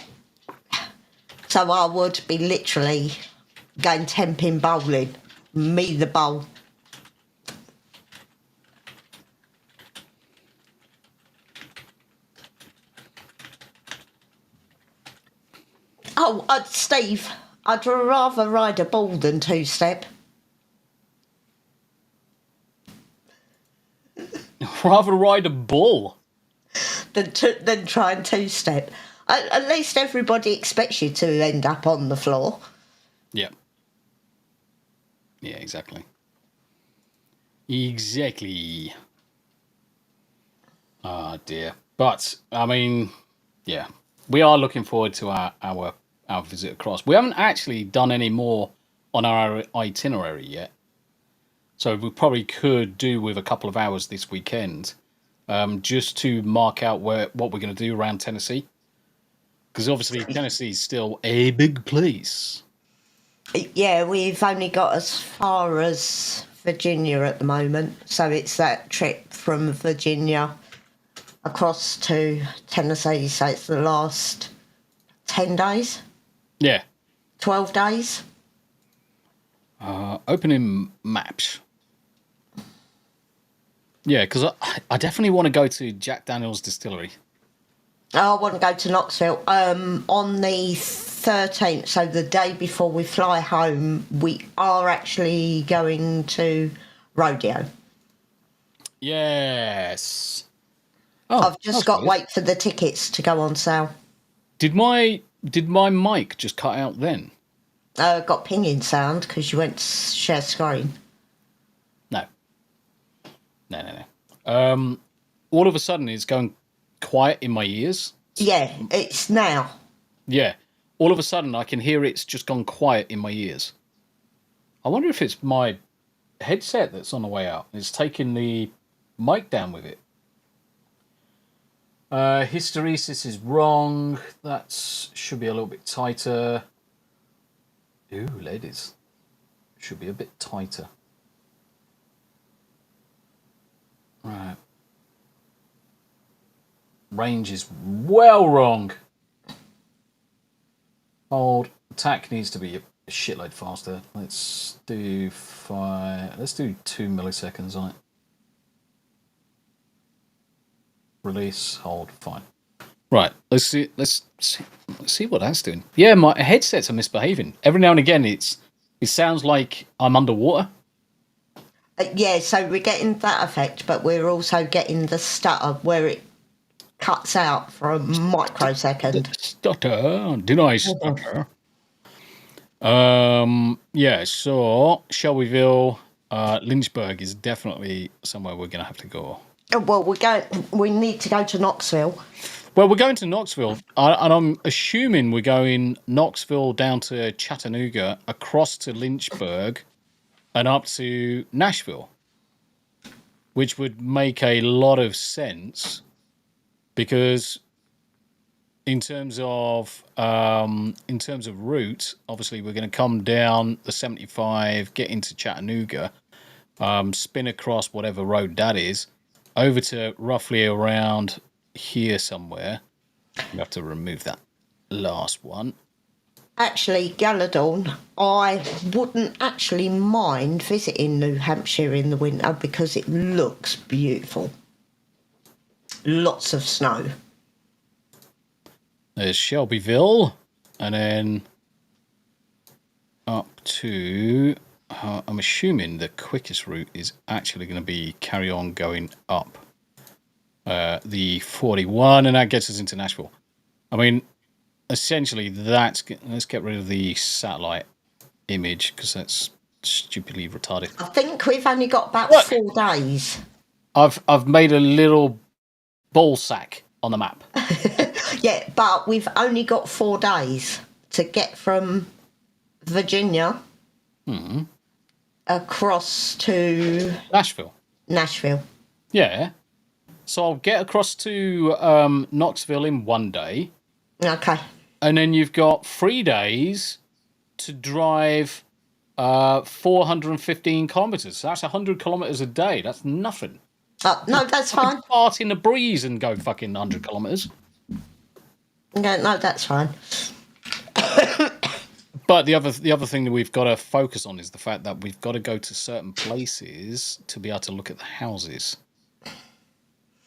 So I would be literally going 10-pin bowling. Me the bowl. Oh, Steve, I'd rather ride a bull than 2-step. Rather ride a bull than try and 2-step. At least everybody expects you to end up on the floor. Yeah. Yeah, exactly. Exactly. Ah, dear. But, I mean, yeah. We are looking forward to our visit across. We haven't actually done any more on our itinerary yet. So we probably could do with a couple of hours this weekend, just to mark out what we're going to do around Tennessee. Because obviously Tennessee is still a big place. Yeah, we've only got as far as Virginia at the moment. So it's that trip from Virginia across to Tennessee. So it's the last 10 days? Yeah. 12 days? Opening maps. Yeah, because I definitely want to go to Jack Daniel's distillery. I want to go to Knoxville. On the 13th, so the day before we fly home, we are actually going to Rodeo. Yes. Oh, I've just got to wait for the tickets to go on sale. Did my mic just cut out then? Got pinging sound because you went to share screen. No. All of a sudden, it's going quiet in my ears. Yeah, it's now. Yeah. All of a sudden, I can hear it's just gone quiet in my ears. I wonder if it's my headset that's on the way out. It's taking the mic down with it. Hysteresis is wrong. That should be a little bit tighter. Ooh, ladies. Should be a bit tighter. Right. Range is well wrong. Hold. Attack needs to be a shitload faster. Let's do 2 milliseconds on it. Release. Hold. Fine. Right. Let's see what that's doing. Yeah, my headsets are misbehaving. Every now and again, it sounds like I'm underwater. Yeah, so we're getting that effect, but we're also getting the stutter where it cuts out for a microsecond. Stutter. Did I stutter? Yeah, so Shelbyville, Lynchburg is definitely somewhere we're going to have to go. Well, we need to go to Knoxville. Well, we're going to Knoxville, and I'm assuming we're going Knoxville down to Chattanooga, across to Lynchburg, and up to Nashville, which would make a lot of sense because in terms of route, obviously we're going to come down the 75, get into Chattanooga, spin across whatever road that is, over to roughly around here somewhere. We have to remove that last one. Actually, Galadorn, I wouldn't actually mind visiting New Hampshire in the winter because it looks beautiful. Lots of snow. There's Shelbyville, and then up to... I'm assuming the quickest route is actually going to be carry on going up the 41, and that gets us into Nashville. I mean, essentially, let's get rid of the satellite image because that's stupidly retarded. I think we've only got about 4 days. I've made a little ball sack on the map. Yeah, but we've only got 4 days to get from Virginia across to Nashville. Yeah. So I'll get across to Knoxville in 1 day. Okay. And then you've got 3 days to drive 415 kilometres. So that's 100 kilometres a day. That's nothing. No, that's fine. Fart in the breeze and go fucking 100 kilometres. No, that's fine. But the other thing that we've got to focus on is the fact that we've got to go to certain places to be able to look at the houses.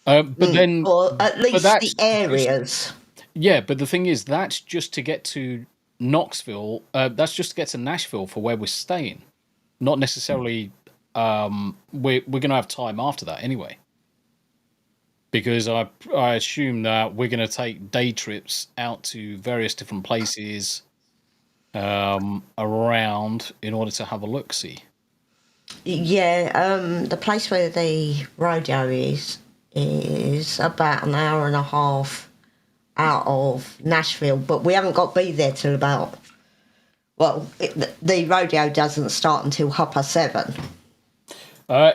But then, or at least the areas. Yeah, but the thing is, that's just to get to Knoxville. That's just to get to Nashville for where we're staying. Not necessarily. We're going to have time after that anyway. Because I assume that we're going to take day trips out to various different places around in order to have a look-see. Yeah, the place where the rodeo is about an hour and a half out of Nashville, but we haven't got to be there till about... Well, the rodeo doesn't start until 7:30.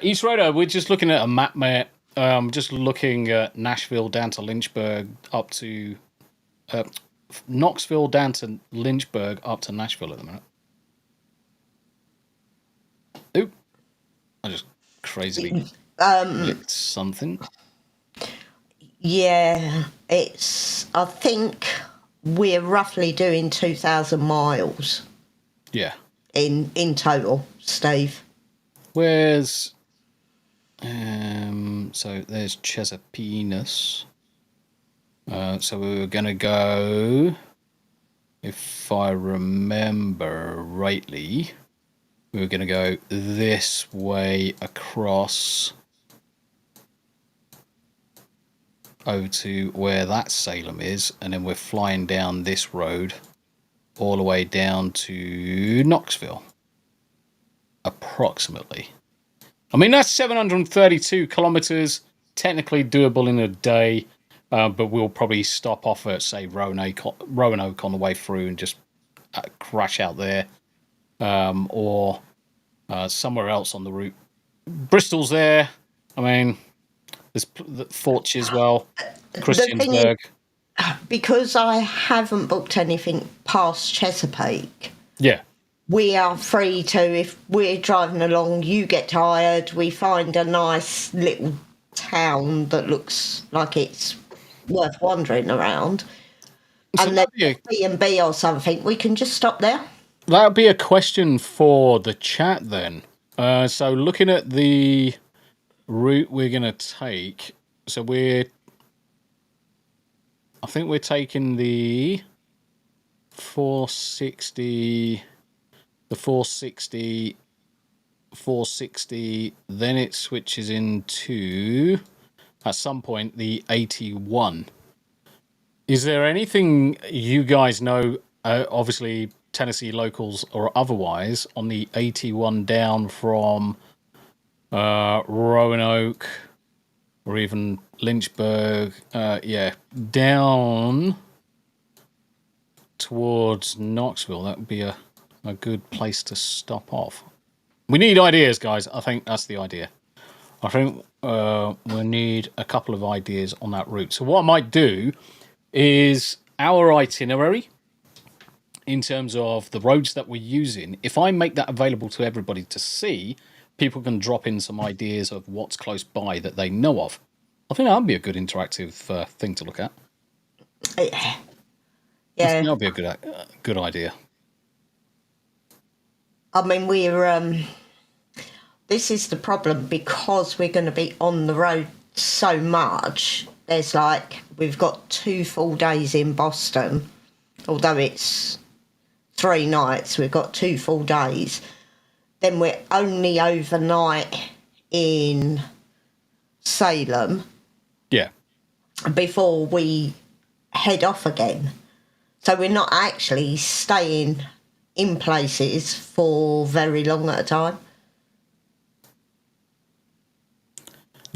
East Rodeo, we're just looking at a map, mate. Just looking at Nashville down to Lynchburg up to Knoxville down to Lynchburg up to Nashville at the minute. Oop. I just crazily clicked something. Yeah, I think we're roughly doing 2,000 miles. Yeah. In total, Steve. Where's... so there's Chesapeake. So we were going to go, if I remember rightly, we were going to go this way across over to where that Salem is, and then we're flying down this road all the way down to Knoxville, approximately. I mean, that's 732 kilometers, technically doable in a day, but we'll probably stop off at, say, Roanoke on the way through and just crash out there, or somewhere else on the route. Bristol's there. I mean, there's Fort Chiswell, Christiansburg. Because I haven't booked anything past Chesapeake. Yeah. We are free to, if we're driving along, you get tired, we find a nice little town that looks like it's worth wandering around. So and then that'd B&B or something, we can just stop there. be a question for the chat then. So looking at the route we're going to take, so I think we're taking the 460, 460, then it switches into, at some point, the 81. Is there anything you guys know, obviously Tennessee locals or otherwise, on the 81 down from Roanoke or even Lynchburg, down towards Knoxville? That would be a good place to stop off. We need ideas, guys. I think that's the idea. I think we need a couple of ideas on that route. So what I might do is our itinerary in terms of the roads that we're using. If I make that available to everybody to see, people can drop in some ideas of what's close by that they know of. I think that would be a good interactive thing to look at. Yeah. That would be a good idea. I mean, this is the problem, because we're going to be on the road so much. There's we've got 2 full days in Boston, although it's 3 nights, we've got 2 full days. Then we're only overnight in Salem. Yeah. Before we head off again. So we're not actually staying in places for very long at a time.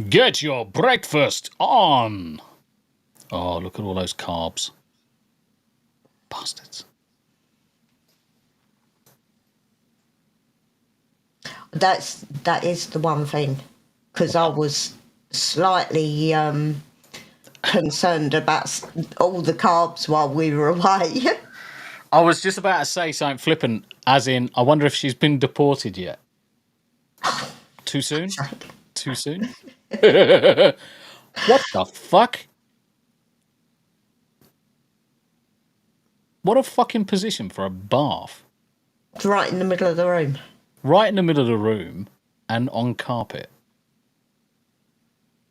Get your breakfast on! Oh, look at all those carbs. Bastards. That is the one thing, because I was slightly concerned about all the carbs while we were away. I was just about to say something flippant, as in, I wonder if she's been deported yet. Too soon? Too soon? What the fuck? What a fucking position for a bath. It's right in the middle of the room. Right in the middle of the room and on carpet.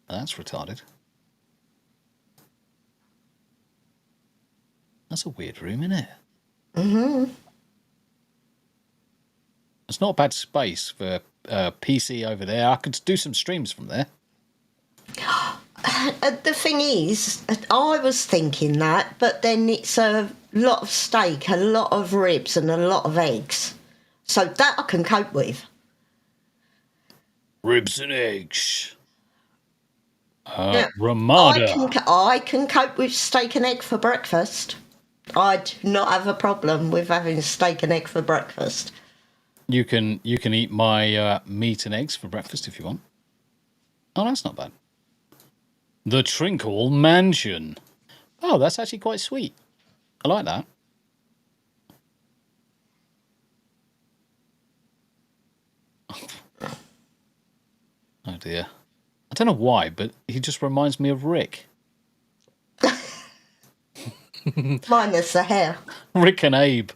That's retarded. That's a weird room, isn't it? Mm-hmm. It's not a bad space for PC over there. I could do some streams from there. The thing is, I was thinking that, but then it's a lot of steak, a lot of ribs, and a lot of eggs. So that I can cope with. Ribs and eggs. Now, Ramada. I can cope with steak and egg for breakfast. I do not have a problem with having steak and egg for breakfast. You can eat my meat and eggs for breakfast if you want. Oh, that's not bad. The Trinkle Mansion. Oh, that's actually quite sweet. I like that. Oh dear. I don't know why, but he just reminds me of Rick. Minus the hair. Rick and Abe.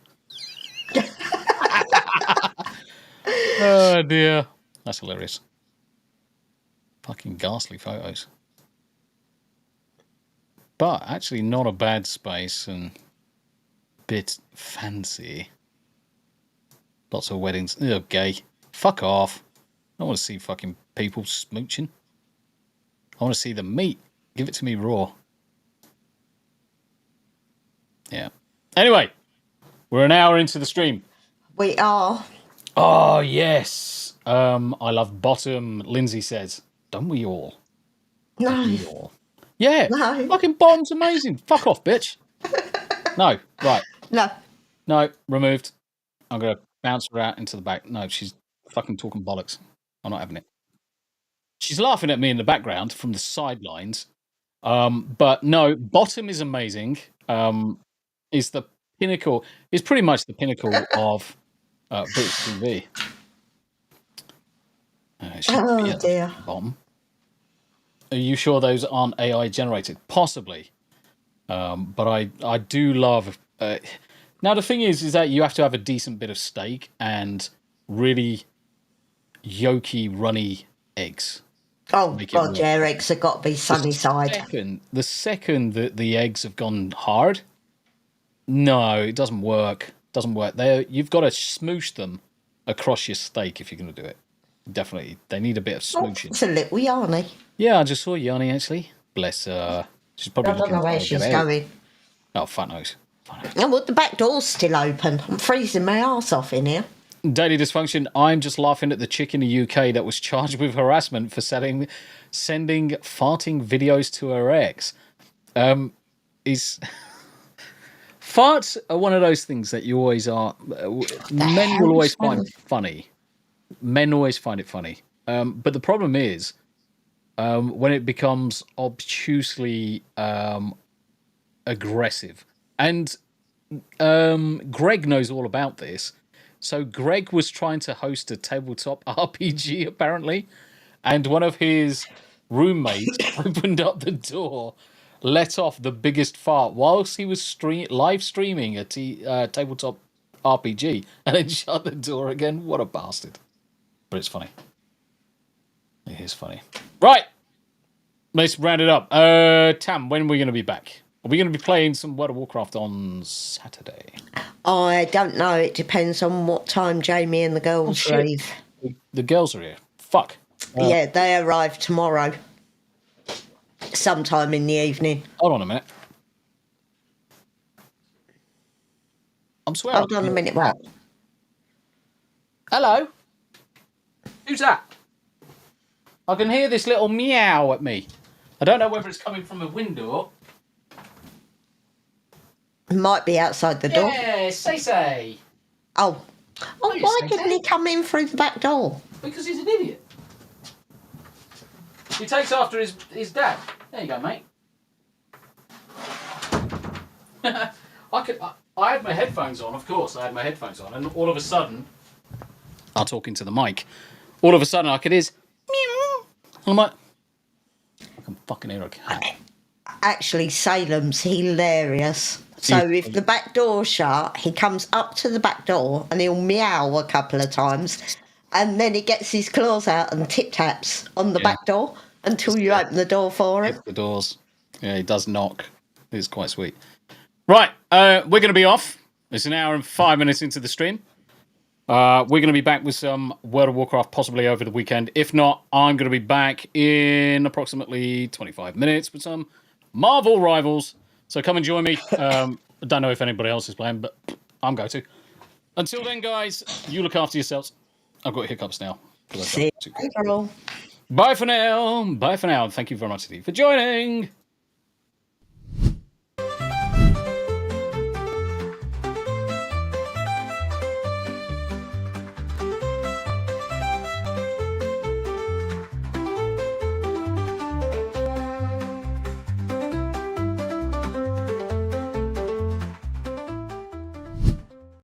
Oh dear. That's hilarious. Fucking ghastly photos. But actually not a bad space and bit fancy. Lots of weddings. Ugh, gay. Fuck off. I don't want to see fucking people smooching. I want to see the meat. Give it to me raw. Yeah. Anyway, we're an hour into the stream. We are. Oh, yes. I love bottom, Lindsay says. Don't we all? No. Don't we all? Yeah. No. Fucking bottom's amazing. Fuck off, bitch. No. Right. No. No. Removed. I'm going to bounce her out into the back. No, she's fucking talking bollocks. I'm not having it. She's laughing at me in the background from the sidelines. But no, bottom is amazing. Is the pinnacle, is pretty much the pinnacle of British TV. Oh, dear. Bottom. Are you sure those aren't AI generated? Possibly. But I do love. Now the thing is that you have to have a decent bit of steak and really yolky, runny eggs. Oh, Make it God, work. yeah, eggs have got to be sunny side. The second that the eggs have gone hard, no, it doesn't work. You've got to smoosh them across your steak if you're going to do it. Definitely, they need a bit of smooshing. It's a little yarny. Yeah, I just saw Yanni actually. Bless her. She's probably I don't know where she's going. Oh, fat nose. Oh, well, the back door's still open. I'm freezing my arse off in here. Daily dysfunction. I'm just laughing at the chick in the UK that was charged with harassment for sending farting videos to her ex. Farts are one of those things that you always are. Men will always find funny. Men always find it funny. But the problem is when it becomes obtusely aggressive. And Greg knows all about this. So Greg was trying to host a tabletop RPG, apparently, and one of his roommates opened up the door, let off the biggest fart whilst he was live streaming a tabletop RPG, and then shut the door again. What a bastard. But it's funny. It is funny. Right. Let's round it up. Tam, when are we going to be back? Are we going to be playing some World of Warcraft on Saturday? I don't know. It depends on what time Jamie and the girls leave. The girls are here. Fuck. Yeah, they arrive tomorrow. Sometime in the evening. Hold on a minute. I'm swearing. Hold on a minute, what? Hello? Who's that? I can hear this little meow at me. I don't know whether it's coming from a window. Might be outside the door. Yeah, say. Oh, why didn't he come in through the back door? Because he's an idiot. He takes after his dad. There you go, mate. I had my headphones on, of course. I had my headphones on, and all of a sudden, I'm talking to the mic. All of a sudden, I could hear meow. And I'm like, I can fucking hear a cat. Actually, Salem's hilarious. So if the back door's shut, he comes up to the back door and he'll meow a couple of times, and then he gets his claws out and tip-taps on the back door until you open the door for him. The doors. Yeah, he does knock. It's quite sweet. Right, we're going to be off. It's an hour and 5 minutes into the stream. We're going to be back with some World of Warcraft possibly over the weekend. If not, I'm going to be back in approximately 25 minutes with some Marvel Rivals. So come and join me. I don't know if anybody else is playing, but I'm going to. Until then, guys, you look after yourselves. I've got hiccups now. See you later. Bye for now. Bye for now. Thank you very much indeed for joining.